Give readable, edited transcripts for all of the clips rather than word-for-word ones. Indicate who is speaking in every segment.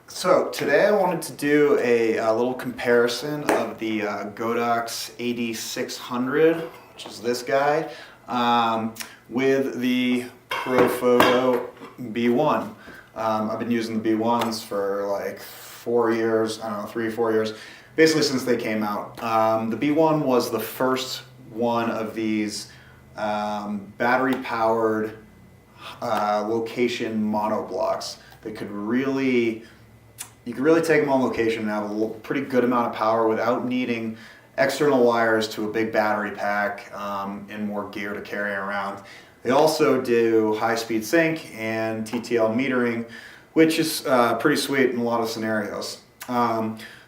Speaker 1: So today I wanted to do a little comparison of the Godox Ad600, which is this guy, with the Profoto B1. I've been using the B1s for like 4 years, I don't know, 3 or 4 years, basically since they came out. The B1 was the first one of these battery-powered location monoblocks that could really, you could really take them on location and have a pretty good amount of power without needing external wires to a big battery pack and more gear to carry around. They also do high-speed sync and TTL metering, which is pretty sweet in a lot of scenarios.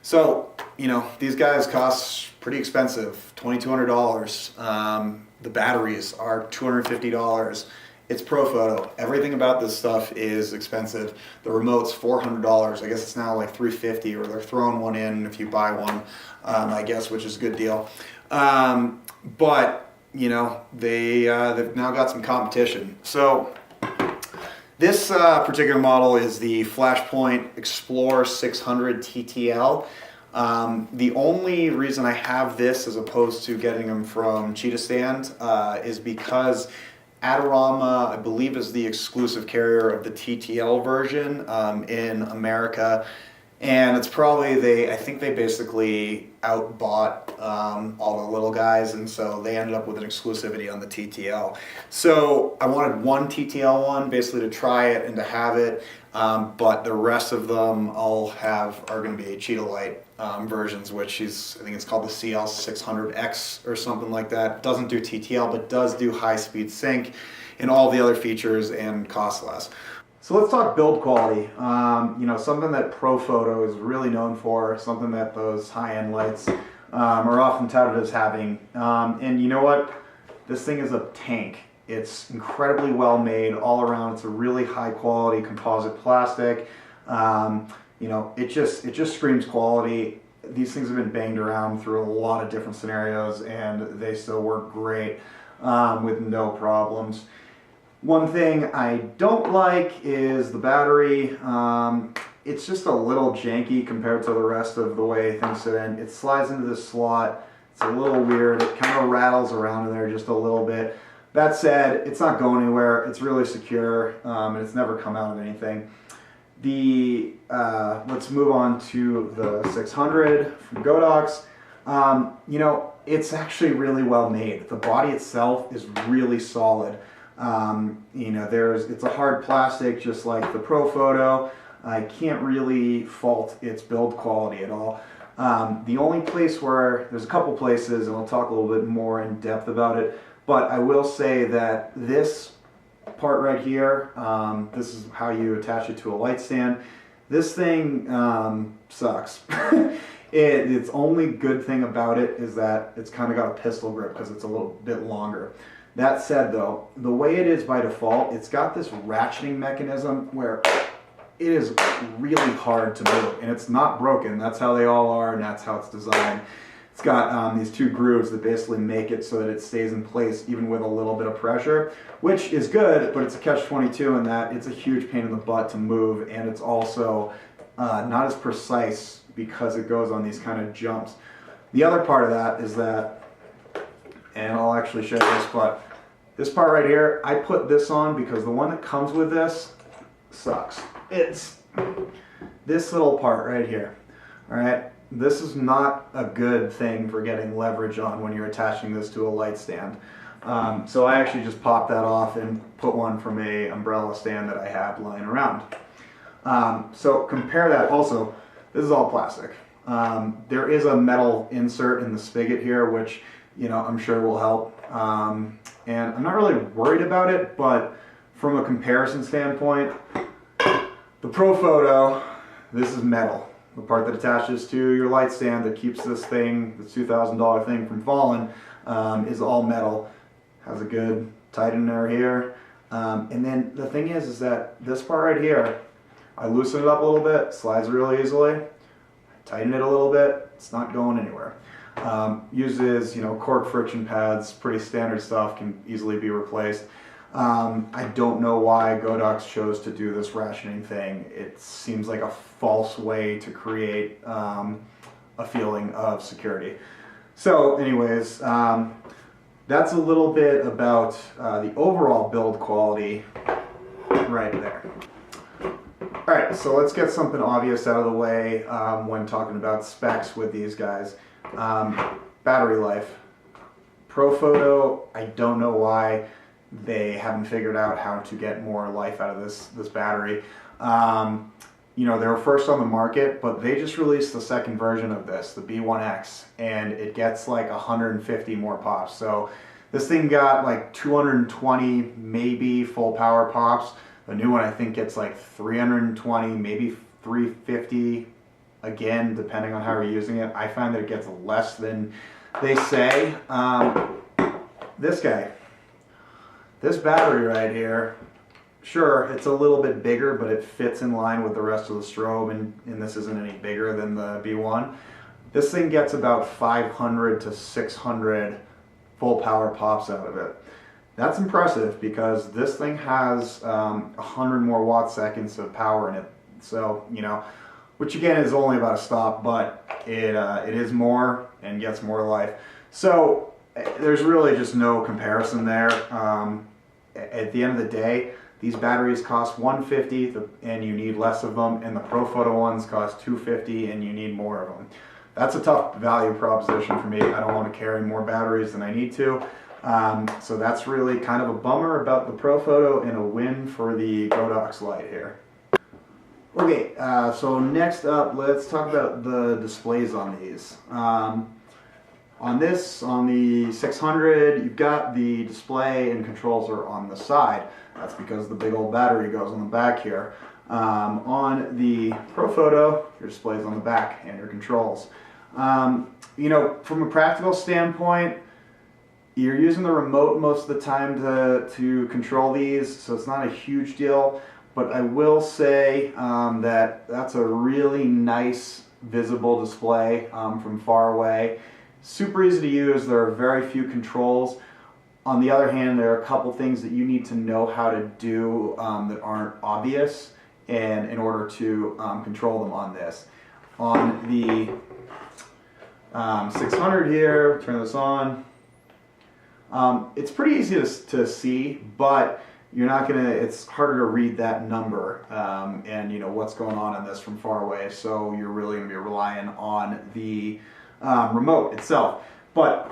Speaker 1: So, you know, these guys cost pretty expensive, $2,200. The batteries are $250. It's Profoto. Everything about this stuff is expensive. The remote's $400. I guess it's now like $350, or they're throwing one in if you buy one, I guess, which is a good deal. But you know, they've now got some competition. So this particular model is the Flashpoint Xplor 600 TTL. The only reason I have this as opposed to getting them from CheetahStand is because Adorama, I believe, is the exclusive carrier of the TTL version in America, and it's probably I think they basically outbought all the little guys, and so they ended up with an exclusivity on the TTL. So I wanted one TTL one basically to try it and to have it, but the rest of them I'll have are going to be Cheetah Lite versions, which is, I think it's called the Cl-600X or something like that. Doesn't do TTL, but does do high-speed sync and all the other features and costs less. So let's talk build quality. You know, something that Profoto is really known for, something that those high-end lights are often touted as having. And you know what? This thing is a tank. It's incredibly well made all around. It's a really high-quality composite plastic. You know, it just screams quality. These things have been banged around through a lot of different scenarios, and they still work great with no problems. One thing I don't like is the battery. It's just a little janky compared to the rest of the way things sit in. It slides into this slot. It's a little weird. It kind of rattles around in there just a little bit. That said, it's not going anywhere. It's really secure, and it's never come out of anything. Let's move on to the 600 from Godox. You know, it's actually really well made. The body itself is really solid. You know, it's a hard plastic just like the Profoto. I can't really fault its build quality at all. The only place where, there's a couple places, and I'll talk a little bit more in depth about it, but I will say that this part right here, this is how you attach it to a light stand. This thing sucks. Its only good thing about it is that it's kind of got a pistol grip because it's a little bit longer. That said though, the way it is by default, it's got this ratcheting mechanism where it is really hard to move, and it's not broken. That's how they all are, and that's how it's designed. It's got these two grooves that basically make it so that it stays in place even with a little bit of pressure, which is good, but it's a catch-22 in that it's a huge pain in the butt to move, and it's also not as precise because it goes on these kind of jumps. The other part of that is that, and I'll actually show you this, but this part right here, I put this on because the one that comes with this sucks. It's this little part right here, all right? This is not a good thing for getting leverage on when you're attaching this to a light stand. So I actually just popped that off and put one from a umbrella stand that I have lying around. So compare that. Also, this is all plastic. There is a metal insert in the spigot here, which, you know, I'm sure will help. And I'm not really worried about it, but from a comparison standpoint, the Profoto, this is metal. The part that attaches to your light stand that keeps this thing, this $2,000 thing, from falling, is all metal. Has a good tightener here. And then the thing is that this part right here, I loosen it up a little bit, slides really easily. I tighten it a little bit, it's not going anywhere. Uses, you know, cork friction pads, pretty standard stuff, can easily be replaced. I don't know why Godox chose to do this rationing thing. It seems like a false way to create a feeling of security. So anyways, that's a little bit about the overall build quality right there. All right, so let's get something obvious out of the way when talking about specs with these guys. Battery life. Profoto, I don't know why they haven't figured out how to get more life out of this battery. You know, they were first on the market, but they just released the second version of this, the B1X, and it gets like 150 more pops. So this thing got like 220 maybe full power pops. The new one I think gets like 320, maybe 350, again, depending on how you're using it. I find that it gets less than they say. This guy, this battery right here, sure, it's a little bit bigger, but it fits in line with the rest of the strobe, and this isn't any bigger than the B1. This thing gets about 500 to 600 full power pops out of it. That's impressive because this thing has 100 more watt seconds of power in it. So, you know, which again is only about a stop, but it is more and gets more life. So there's really just no comparison there. At the end of the day, these batteries cost $150 and you need less of them, and the Profoto ones cost $250 and you need more of them. That's a tough value proposition for me. I don't want to carry more batteries than I need to. So that's really kind of a bummer about the Profoto and a win for the Godox Lite here. Okay, so next up, let's talk about the displays on these. On the 600, you've got the display and controls are on the side. That's because the big old battery goes on the back here. On the Profoto, your display's on the back and your controls. You know, from a practical standpoint, you're using the remote most of the time to control these, so it's not a huge deal. But I will say that's a really nice visible display from far away. Super easy to use. There are very few controls. On the other hand, there are a couple things that you need to know how to do that aren't obvious, and in order to control them on this. On the 600 here, turn this on. It's pretty easy to see, but you're not gonna. It's harder to read that number and you know what's going on in this from far away. So you're really gonna be relying on the remote itself. But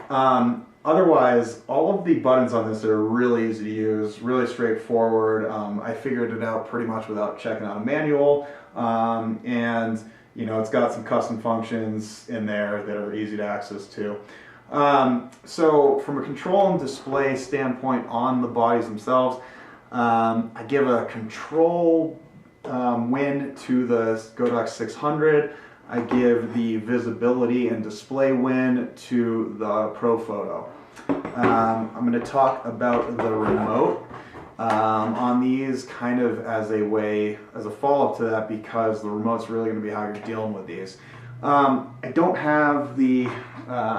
Speaker 1: otherwise, all of the buttons on this are really easy to use, really straightforward. I figured it out pretty much without checking out a manual, and you know it's got some custom functions in there that are easy to access to. So from a control and display standpoint on the bodies themselves, I give a control win to the Godox 600. I give the visibility and display win to the Profoto. I'm going to talk about the remote on these kind of as a follow-up to that, because the remote's really going to be how you're dealing with these. I don't have an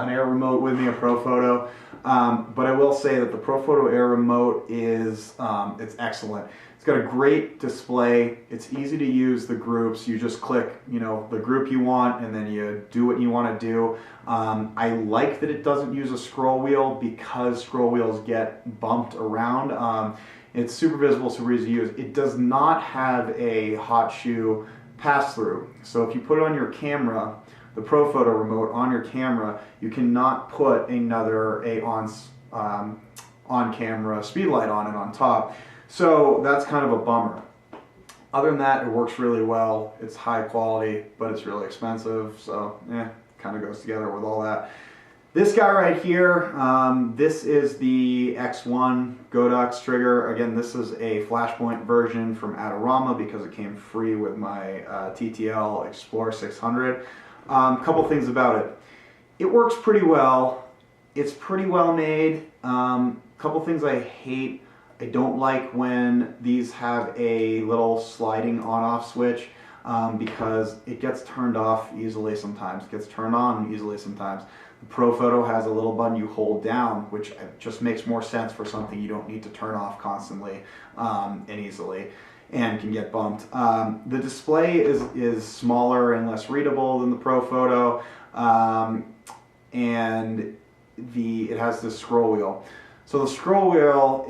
Speaker 1: Air remote with me, a Profoto, but I will say that the Profoto Air remote is it's excellent. It's got a great display. It's easy to use the groups. You just click, you know, the group you want, and then you do what you want to do. I like that it doesn't use a scroll wheel, because scroll wheels get bumped around. It's super visible, super easy to use. It does not have a hot shoe pass-through. So if you put it on your camera, the Profoto remote on your camera, you cannot put another on-camera speed light on it on top. So that's kind of a bummer. Other than that, it works really well. It's high quality, but it's really expensive. So kind of goes together with all that. This guy right here, this is the X1 Godox Trigger. Again, this is a Flashpoint version from Adorama because it came free with my TTL Xplor 600. Couple things about it. It works pretty well. It's pretty well made. Couple things I hate. I don't like when these have a little sliding on-off switch. because it gets turned off easily sometimes, it gets turned on easily sometimes. The Profoto has a little button you hold down, which just makes more sense for something you don't need to turn off constantly and easily, and can get bumped. The display is smaller and less readable than the Profoto, and it has this scroll wheel. So the scroll wheel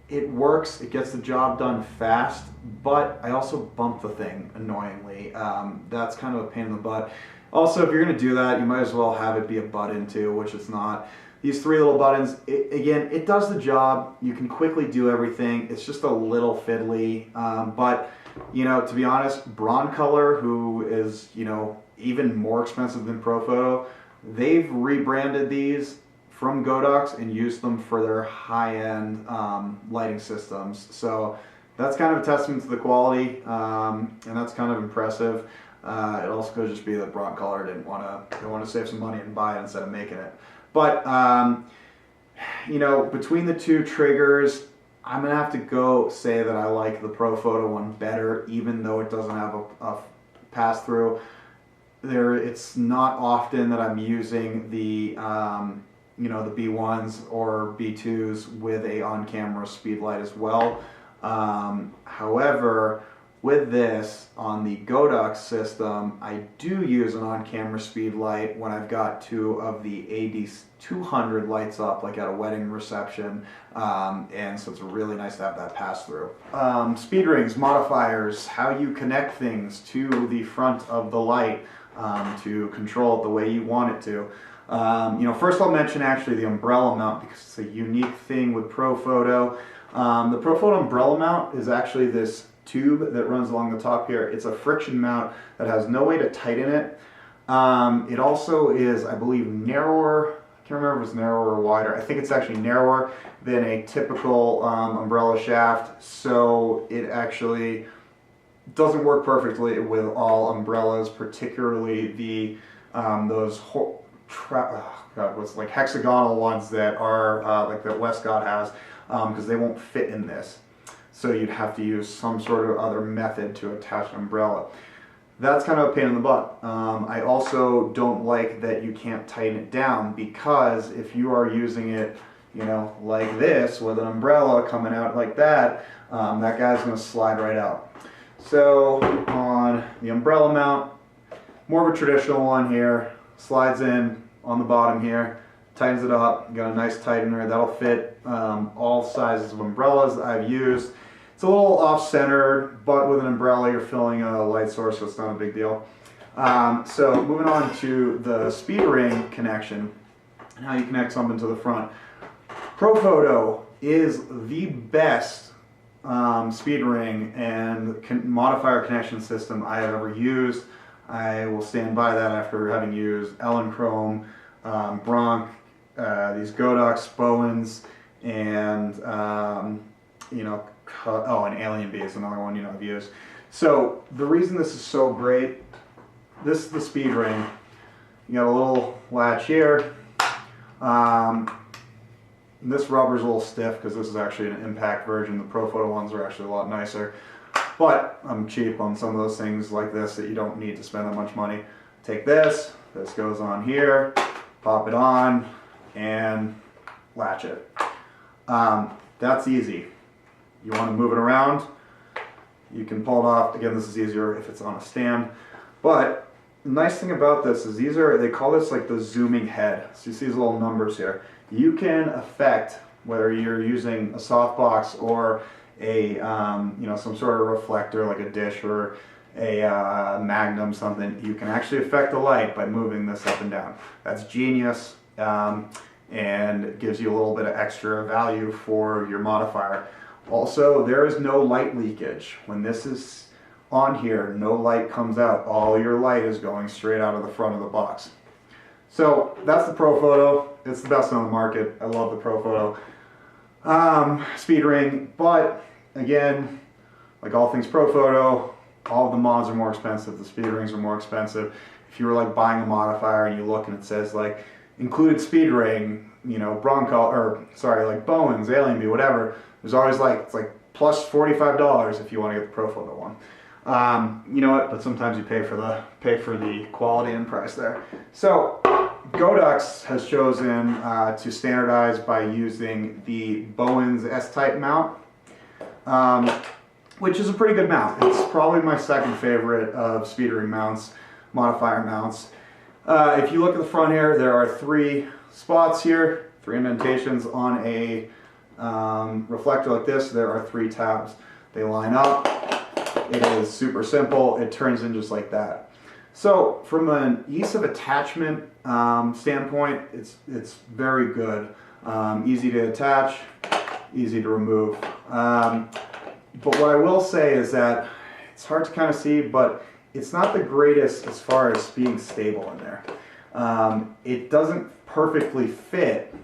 Speaker 1: it works, it gets the job done fast, but I also bump the thing annoyingly. That's kind of a pain in the butt. Also, if you're going to do that, you might as well have it be a button too, which it's not. These three little buttons, again, it does the job. You can quickly do everything. It's just a little fiddly, but to be honest, Broncolor, who is even more expensive than Profoto, they've rebranded these from Godox and used them for their high-end lighting systems. So that's kind of a testament to the quality, and that's kind of impressive. It also could just be that Broncolor didn't want to save some money and buy it instead of making it. But between the two triggers, I'm gonna have to say that I like the Profoto one better, even though it doesn't have a pass through. It's not often that I'm using the the B1s or B2s with a on-camera speed light as well. However, with this, on the Godox system, I do use an on-camera speed light when I've got two of the Ad600 lights up, like at a wedding reception, and so it's really nice to have that pass-through. Speed rings, modifiers, how you connect things to the front of the light to control it the way you want it to. First I'll mention actually the umbrella mount, because it's a unique thing with Profoto. The Profoto umbrella mount is actually this tube that runs along the top here. It's a friction mount that has no way to tighten it. It also is, I believe, narrower. I can't remember if it's narrower or wider. I think it's actually narrower than a typical umbrella shaft, so it actually doesn't work perfectly with all umbrellas, particularly the what's like hexagonal ones that are like that Westcott has, because they won't fit in this. So you'd have to use some sort of other method to attach an umbrella. That's kind of a pain in the butt. I also don't like that you can't tighten it down, because if you are using it, like this with an umbrella coming out like that, that guy's going to slide right out. So on the umbrella mount, more of a traditional one here, slides in on the bottom here, tightens it up, got a nice tightener that'll fit all sizes of umbrellas that I've used. It's a little off-centered, but with an umbrella you're filling a light source, so it's not a big deal. So moving on to the speed ring connection and how you connect something to the front. Profoto is the best speed ring and modifier connection system I have ever used. I will stand by that after having used Chrome, Bronc, these Godox Bowens, and and Alien Bee is another one I've used. So the reason this is so great, this is the speed ring. You got a little latch here. This rubber's a little stiff because this is actually an impact version. The Profoto ones are actually a lot nicer. But I'm cheap on some of those things like this that you don't need to spend that much money. Take this goes on here, pop it on, and latch it. That's easy. You want to move it around, you can pull it off. Again, this is easier if it's on a stand. But the nice thing about this is they call this like the zooming head. So you see these little numbers here. You can affect whether you're using a softbox or a some sort of reflector like a dish or a Magnum something. You can actually affect the light by moving this up and down. That's genius, and it gives you a little bit of extra value for your modifier. Also, there is no light leakage. When this is on here, no light comes out. All your light is going straight out of the front of the box. So that's the Profoto. It's the best on the market. I love the Profoto speed ring, but again, like all things Profoto, all of the mods are more expensive. The speed rings are more expensive. If you were like buying a modifier and you look and it says like included speed ring, like Bowens, Alien Bee, whatever, there's always it's like plus $45 if you want to get the Profoto one. You know what? But sometimes you pay for the quality and price there. So Godox has chosen to standardize by using the Bowens S-type mount, which is a pretty good mount. It's probably my second favorite of speedering mounts, modifier mounts. If you look at the front here, there are 3 spots here, 3 indentations on a reflector like this. There are 3 tabs. They line up. It is super simple. It turns in just like that. So from an ease of attachment standpoint, it's very good. Easy to attach, easy to remove. But what I will say is that it's hard to kind of see, but it's not the greatest as far as being stable in there. It doesn't perfectly fit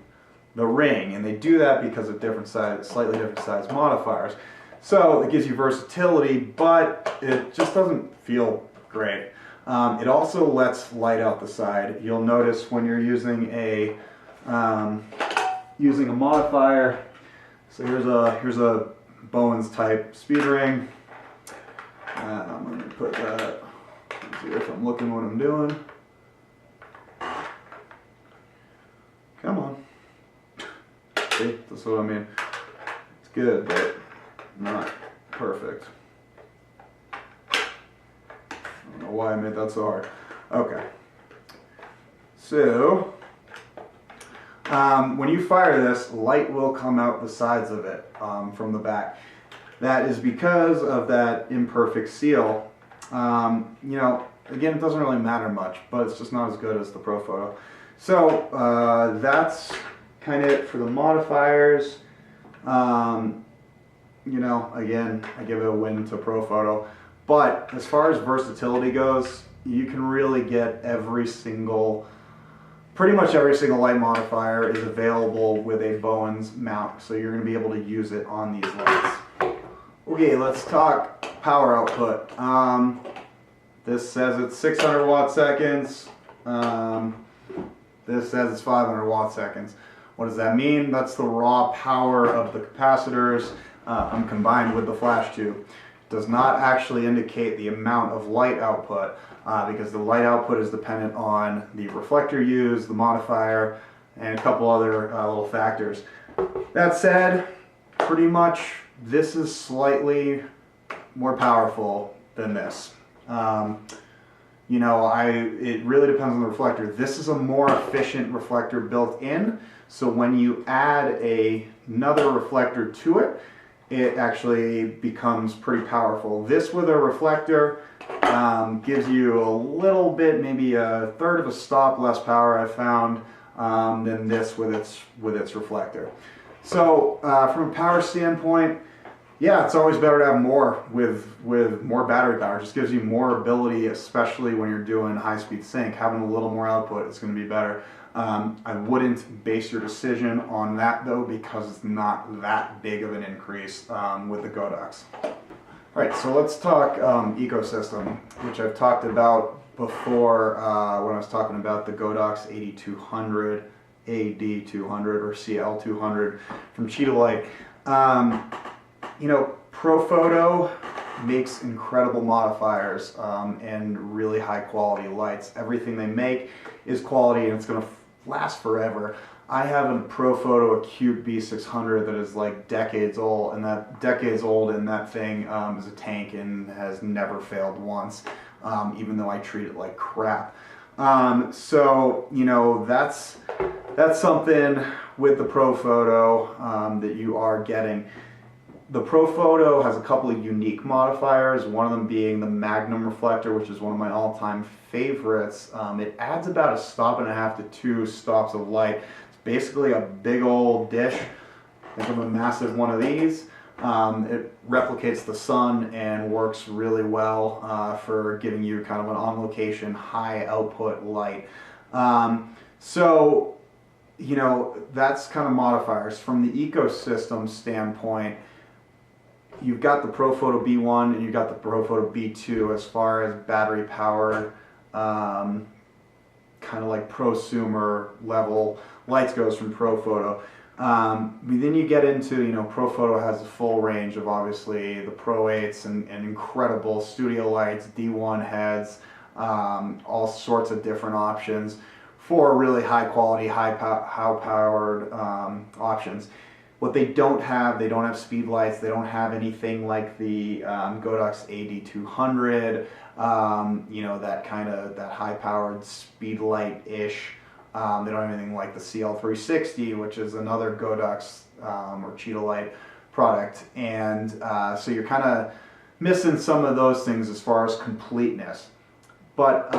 Speaker 1: the ring, and they do that because of slightly different size modifiers. So it gives you versatility, but it just doesn't feel great. It also lets light out the side. You'll notice when you're using a modifier. So here's a Bowens type speed ring. I'm going to put that. See if I'm looking what I'm doing. Come on. See, that's what I mean. It's good, but not perfect. I don't know why I made that so hard. Okay. So, when you fire this, light will come out the sides of it from the back. That is because of that imperfect seal. You know, again, it doesn't really matter much, but it's just not as good as the Profoto. So, that's kind of it for the modifiers. You know, again, I give it a win to Profoto. But as far as versatility goes, you can really get pretty much every single light modifier is available with a Bowens mount. So you're going to be able to use it on these lights. Okay, let's talk power output. This says it's 600 watt seconds. This says it's 500 watt seconds. What does that mean? That's the raw power of the capacitors combined with the flash tube. It does not actually indicate the amount of light output because the light output is dependent on the reflector used, the modifier, and a couple other little factors. That said, pretty much this is slightly more powerful than this. You know, it really depends on the reflector. This is a more efficient reflector built in, so when you add another reflector to it, it actually becomes pretty powerful. This with a reflector gives you a little bit, maybe a third of a stop less power I found than this with its reflector. So from a power standpoint, yeah, it's always better to have more with more battery power. It just gives you more ability, especially when you're doing high-speed sync. Having a little more output is going to be better. I wouldn't base your decision on that though, because it's not that big of an increase with the Godox. All right, so let's talk ecosystem, which I've talked about before when I was talking about the Godox 8200, AD200, or CL200 from Cheetah. You know, Profoto makes incredible modifiers and really high quality lights. Everything they make is quality and it's going to last forever. I have a Profoto Acute B600 that is like decades old, and that thing is a tank and has never failed once, even though I treat it like crap. So, you know, that's something with the Profoto that you are getting. The Profoto has a couple of unique modifiers, one of them being the Magnum reflector, which is one of my all-time favorites. It adds about 1.5 to 2 stops of light. It's basically a big old dish. Think of a massive one of these. It replicates the sun and works really well for giving you kind of an on-location, high output light. So, you know, that's kind of modifiers. From the ecosystem standpoint, you've got the Profoto B1 and you've got the Profoto B2 as far as battery powered, kind of like prosumer level lights goes from Profoto. But then you get into, you know, Profoto has a full range of obviously the Pro 8s and incredible studio lights, D1 heads, all sorts of different options for really high quality, high powered options. What they don't have speed lights. They don't have anything like the Godox AD200, you know, that high powered speed light-ish. They don't have anything like the Cl-360, which is another Godox or Cheetah light product. And so you're kind of missing some of those things as far as completeness. But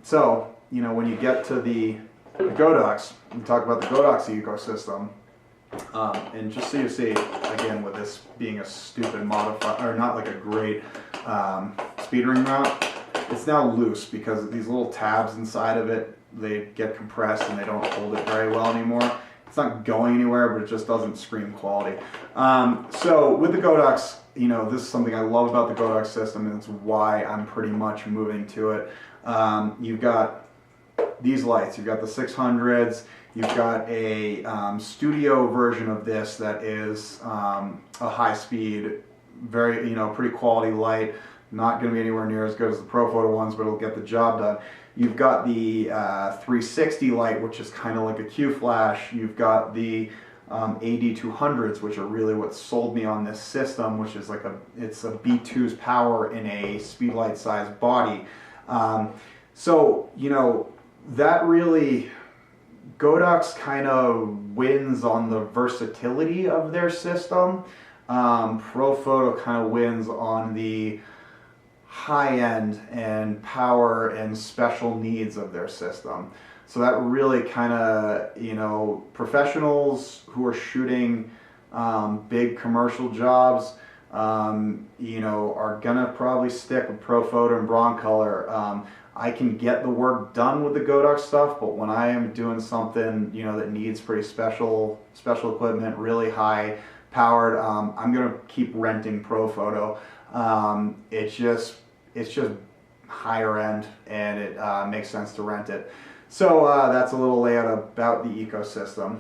Speaker 1: so, you know, when you get to the Godox, we talk about the Godox ecosystem. And just so you see, again, with this being a stupid modifier, or not like a great speed ring mount, it's now loose because these little tabs inside of it, they get compressed and they don't hold it very well anymore. It's not going anywhere, but it just doesn't scream quality. So with the Godox, you know, this is something I love about the Godox system, and it's why I'm pretty much moving to it. You've got these lights, you've got the 600s, you've got a studio version of this that is a high speed, very, you know, pretty quality light. Not going to be anywhere near as good as the Profoto ones, but it'll get the job done. You've got the 360 light, which is kind of like a Q-flash. You've got the AD200s, which are really what sold me on this system, which is like it's a B2's power in a speedlight sized body. So, you know, that really, Godox kind of wins on the versatility of their system. Profoto kind of wins on the high end and power and special needs of their system. So that really kind of, you know, professionals who are shooting big commercial jobs, you know, are gonna probably stick with Profoto and Broncolor. I can get the work done with the Godox stuff, but when I am doing something, you know, that needs pretty special equipment, really high powered, I'm gonna keep renting Profoto. It's just higher end, and it makes sense to rent it. So that's a little layout about the ecosystem.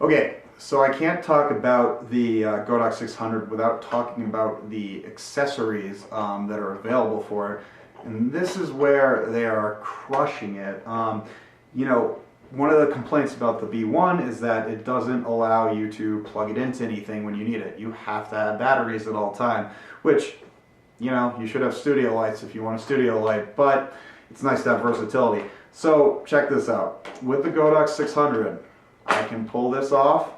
Speaker 1: Okay, so I can't talk about the Godox 600 without talking about the accessories that are available for it. And this is where they are crushing it. You know, one of the complaints about the B1 is that it doesn't allow you to plug it into anything when you need it. You have to have batteries at all time, which, you know, you should have studio lights if you want a studio light, but it's nice to have versatility. So check this out. With the Godox 600, I can pull this off.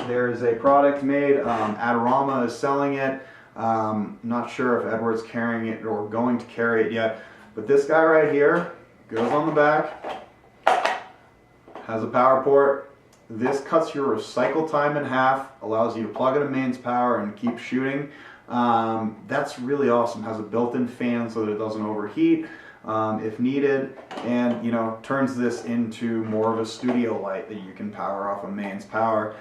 Speaker 1: There's a product made, Adorama is selling it. Not sure if Edward's carrying it or going to carry it yet, but this guy right here goes on the back, has a power port. This cuts your recycle time in half, allows you to plug in a mains power and keep shooting. That's really awesome. Has a built-in fan so that it doesn't overheat if needed, and, you know, turns this into more of a studio light that you can power off a mains power.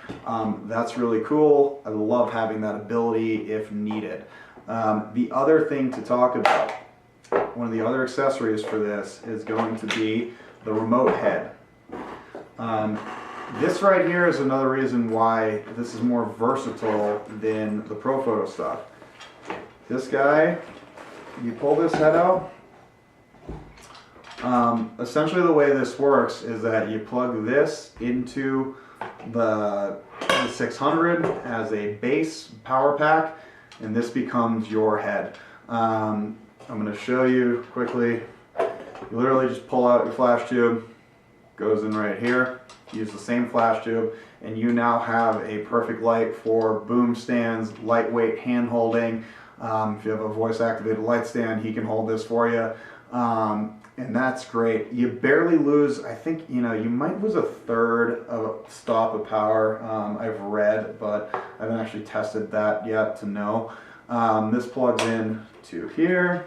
Speaker 1: That's really cool. I love having that ability if needed. The other thing to talk about, one of the other accessories for this is going to be the remote head. This right here is another reason why this is more versatile than the Profoto stuff. This guy, you pull this head out. Essentially the way this works is that you plug this into the 600 as a base power pack, and this becomes your head. I'm going to show you quickly. You literally just pull out your flash tube, goes in right here, use the same flash tube, and you now have a perfect light for boom stands, lightweight hand holding. If you have a voice activated light stand, he can hold this for you. And that's great. You barely lose, I think, you know, you might lose a third of a stop of power, I've read, but I haven't actually tested that yet to know. This plugs in to here.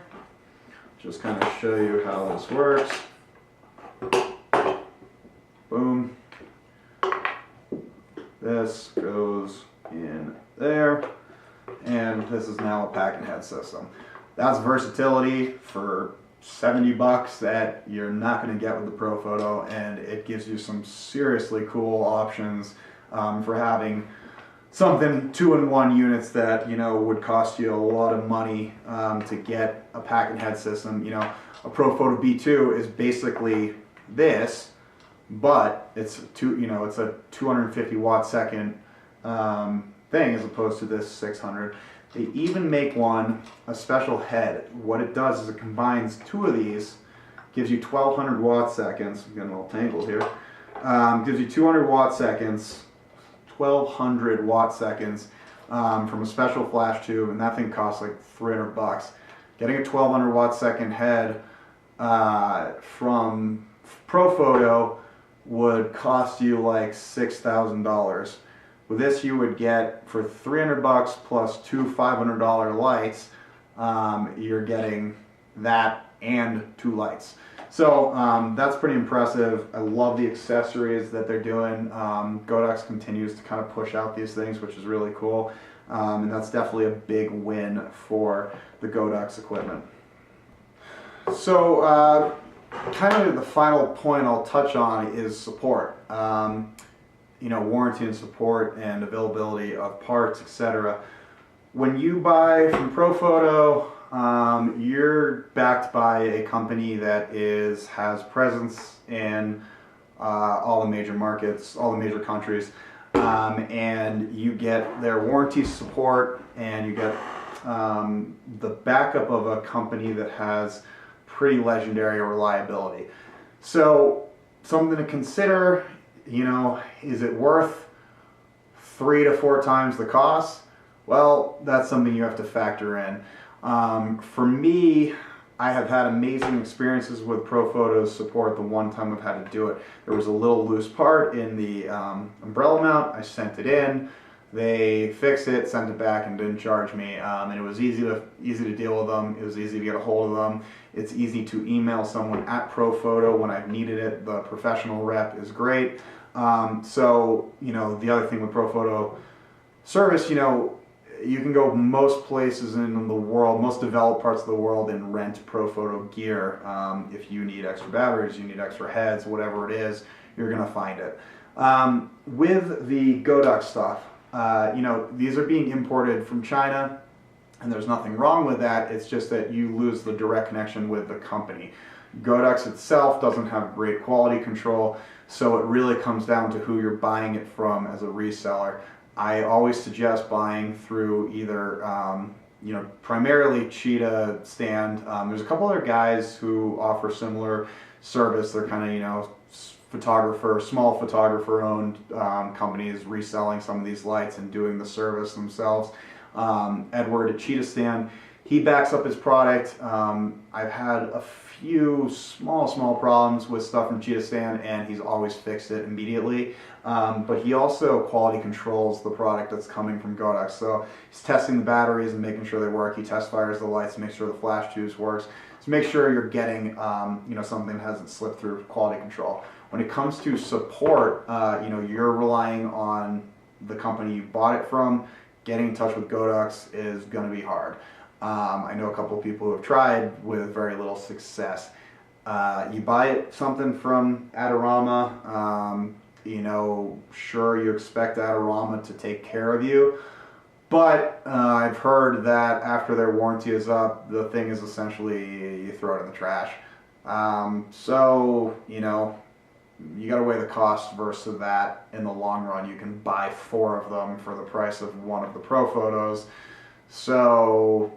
Speaker 1: Just kind of show you how this works. Boom. This goes in there, and this is now a pack and head system. That's versatility for $70 that you're not going to get with the Profoto, and it gives you some seriously cool options for having something 2-in-1 units that, you know, would cost you a lot of money to get a pack and head system. You know, a Profoto B2 is basically this, but it's a 250 watt second thing as opposed to this 600. They even make one, a special head. What it does is it combines two of these, gives you 1200 watt seconds. I'm getting a little tangled here. Gives you 200 watt seconds, 1200 watt seconds from a special flash tube, and that thing costs like $300. Getting a 1200 watt second head from Profoto would cost you like $6,000. With this, you would get for $300 plus two $500 lights. You're getting that and two lights. So that's pretty impressive. I love the accessories that they're doing. Godox continues to kind of push out these things, which is really cool. And that's definitely a big win for the Godox equipment. So kind of the final point I'll touch on is support. You know, warranty and support and availability of parts, etc. When you buy from Profoto, you're backed by a company that has presence in all the major markets, all the major countries, and you get their warranty support, and you get the backup of a company that has pretty legendary reliability. So something to consider. You know, is it worth 3 to 4 times the cost? Well, that's something you have to factor in. For me, I have had amazing experiences with Profoto's support the one time I've had to do it. There was a little loose part in the umbrella mount. I sent it in. They fixed it, sent it back, and didn't charge me. And it was easy to deal with them. It was easy to get a hold of them. It's easy to email someone at Profoto when I've needed it. The professional rep is great. So, you know, the other thing with Profoto service, you know, you can go most places in the world, most developed parts of the world, and rent Profoto gear. If you need extra batteries, you need extra heads, whatever it is, you're going to find it. With the Godox stuff, you know, these are being imported from China, and there's nothing wrong with that. It's just that you lose the direct connection with the company. Godox itself doesn't have great quality control, so it really comes down to who you're buying it from as a reseller. I always suggest buying through either, you know, primarily CheetahStand. There's a couple other guys who offer similar service. They're kind of, you know, small photographer-owned companies reselling some of these lights and doing the service themselves. Edward at CheetahStand, he backs up his product. I've had a few small problems with stuff from CheetahStand, and he's always fixed it immediately. But he also quality controls the product that's coming from Godox. So he's testing the batteries and making sure they work. He test fires the lights to make sure the flash tubes works. So make sure you're getting, you know, something that hasn't slipped through quality control. When it comes to support, you know, you're relying on the company you bought it from. Getting in touch with Godox is going to be hard. I know a couple of people who have tried with very little success. You buy something from Adorama, you know, sure, you expect Adorama to take care of you, but I've heard that after their warranty is up, the thing is essentially you throw it in the trash. So, you know, you got to weigh the cost versus that. In the long run, you can buy 4 of them for the price of one of the Profotos. So,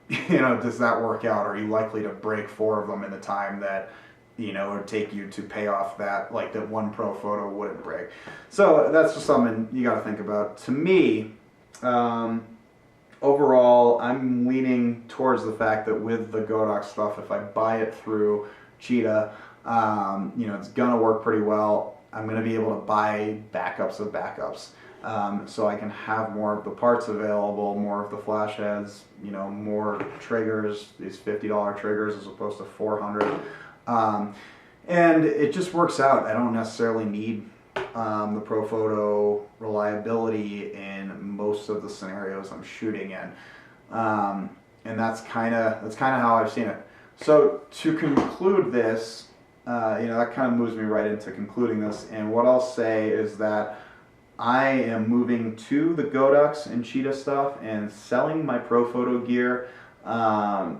Speaker 1: you know, does that work out? Are you likely to break 4 of them in the time that, you know, it would take you to pay off that, like that one Profoto wouldn't break? So that's just something you got to think about. To me, overall, I'm leaning towards the fact that with the Godox stuff, if I buy it through Cheetah, you know, it's gonna work pretty well. I'm gonna be able to buy backups of backups, so I can have more of the parts available, more of the flash heads, you know, more triggers, these $50 triggers as opposed to $400, and it just works out. I don't necessarily need the Profoto reliability in most of the scenarios I'm shooting in, and that's kind of how I've seen it. So to conclude this, that kind of moves me right into concluding this. And what I'll say is that I am moving to the Godox and Cheetah stuff and selling my Profoto gear. I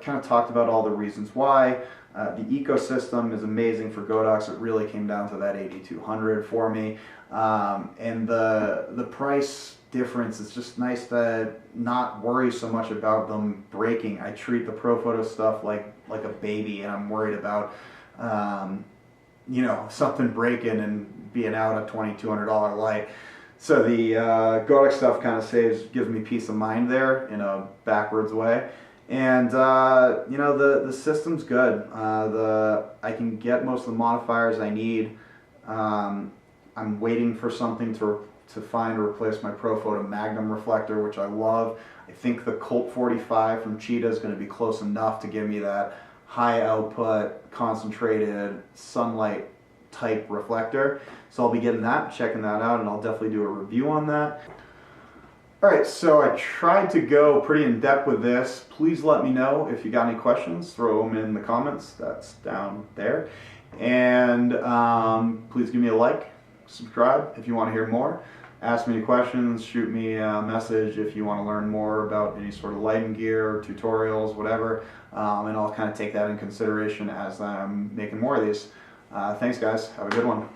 Speaker 1: kind of talked about all the reasons why. The ecosystem is amazing for Godox. It really came down to that 8200 for me. And the price difference is just nice to not worry so much about them breaking. I treat the Profoto stuff like a baby, and I'm worried about something breaking and being out a $2,200 light. So the Godox stuff kind of gives me peace of mind there in a backwards way. And the system's good. I can get most of the modifiers I need. I'm waiting for something to find to replace my Profoto Magnum reflector, which I love. I think the Colt 45 from Cheetah is going to be close enough to give me that high output, concentrated sunlight type reflector. So I'll be getting that, checking that out, and I'll definitely do a review on that. Alright, so I tried to go pretty in depth with this. Please let me know if you got any questions. Throw them in the comments. That's down there. And please give me a like, subscribe if you want to hear more. Ask me any questions, shoot me a message if you want to learn more about any sort of lighting gear, tutorials, whatever. And I'll kind of take that in consideration as I'm making more of these. Thanks guys, have a good one.